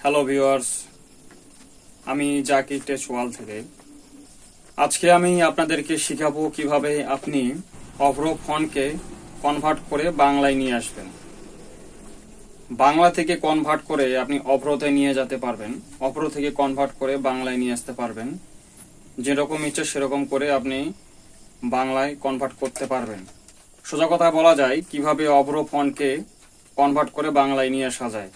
Hello viewers, আমি জাকির টেকওয়াল থেকে আজকে আমি আপনাদেরকে শেখাবো কিভাবে আপনি অভ্র ফন্টকে কনভার্ট করে বাংলায় নিয়ে আসবেন। বাংলা থেকে কনভার্ট করে আপনি অভ্রতে নিয়ে যেতে পারবেন, অভ্র থেকে কনভার্ট করে বাংলায় নিয়ে আসতে পারবেন। যেরকম ইচ্ছে সেরকম করে আপনি বাংলায় কনভার্ট করতে পারবেন। সোজা কথা বলা যায় কিভাবে অভ্র ফন্টকে কনভার্ট করে বাংলায় নিয়ে আসা যায়।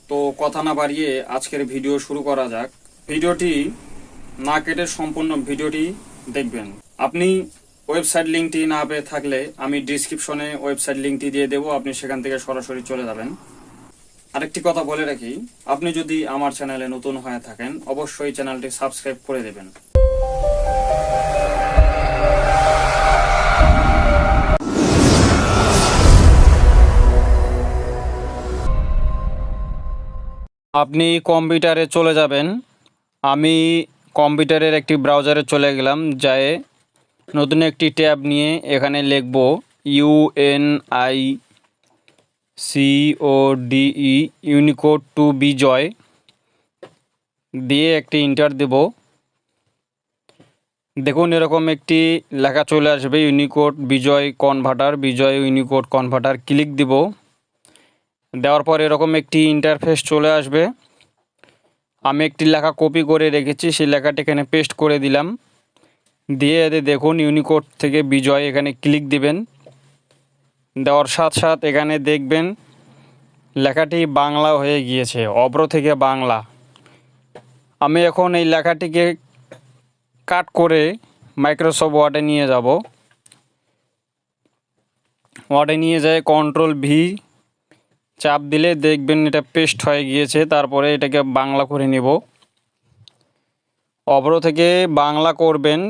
তো কথা না বাড়িয়ে আজকের ভিডিও শুরু করা যাক। ভিডিওটি না কেটে সম্পূর্ণ ভিডিওটি দেখবেন। আপনি ওয়েবসাইট লিঙ্কটি না পেয়ে থাকলে আমি ডিসক্রিপশনে ওয়েবসাইট লিঙ্কটি দিয়ে দেবো, আপনি সেখান থেকে সরাসরি চলে যাবেন। আরেকটি কথা বলে রাখি, আপনি যদি আমার চ্যানেলে নতুন হয়ে থাকেন অবশ্যই চ্যানেলটি সাবস্ক্রাইব করে দেবেন। আপনি কম্পিউটারে চলে যাবেন। আমি কম্পিউটারের একটি ব্রাউজারে চলে গেলাম, যায় নতুন একটি ট্যাব নিয়ে এখানে লিখব UNICODE ইউনিকোড টু বিজয় দিয়ে একটি ইন্টার দেব। দেখুন এরকম একটি লেখা চলে আসবে, ইউনিকোড বিজয় কনভার্টার, বিজয় ইউনিকোড কনভার্টার। ক্লিক দিব, দেওয়ার পর এরকম একটি ইন্টারফেস চলে আসবে। আমি একটি লেখা কপি করে রেখেছি, সেই লেখাটি এখানে পেস্ট করে দিলাম। দিয়ে দেখুন ইউনিকোড থেকে বিজয় এখানে ক্লিক দিবেন। দেওয়ার সাথে সাথে এখানে দেখবেন লেখাটি বাংলা হয়ে গিয়েছে, অভ্র থেকে বাংলা। আমি এখন এই লেখাটিকে কাট করে মাইক্রোসফট ওয়ার্ডে নিয়ে যাব। ওয়ার্ডে নিয়ে যায় কন্ট্রোল-V চাপ দিলে দেখবেন এটা পেস্ট হয়ে গিয়েছে। তারপরে এটাকে বাংলা করে নেব। অভ্র থেকে বাংলা করবেন।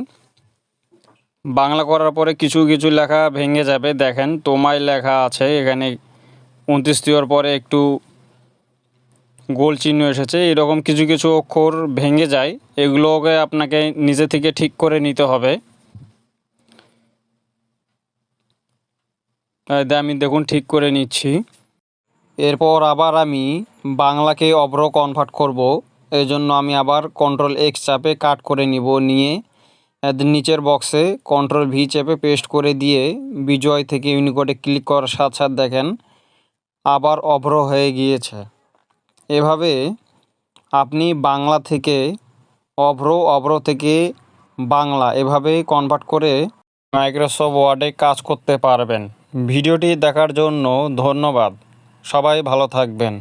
বাংলা করার পরে কিছু কিছু লেখা ভেঙে যাবে। দেখেন তোমায় লেখা আছে এখানে 29 দেওয়ার পরে একটু গোল চিহ্ন এসেছে। এরকম কিছু কিছু অক্ষর ভেঙে যায়, এগুলোকে আপনাকে নিজে থেকে ঠিক করে নিতে হবে। আমি দেখুন ঠিক করে নিচ্ছি। এরপর আবার আমি বাংলাকে অভ্র কনভার্ট করব। এই জন্য আমি আবার কন্ট্রোল-X চাপে কাট করে নিব, নিয়ে নিচের বক্সে কন্ট্রোল-V চেপে পেস্ট করে দিয়ে বিজয় থেকে ইউনিকোডে ক্লিক করার সাথে সাথে দেখেন আবার অভ্র হয়ে গিয়েছে। এভাবে আপনি বাংলা থেকে অভ্র, অভ্র থেকে বাংলা এভাবে কনভার্ট করে মাইক্রোসফট ওয়ার্ডে কাজ করতে পারবেন। ভিডিওটি দেখার জন্য ধন্যবাদ। সবাই ভালো থাকবেন।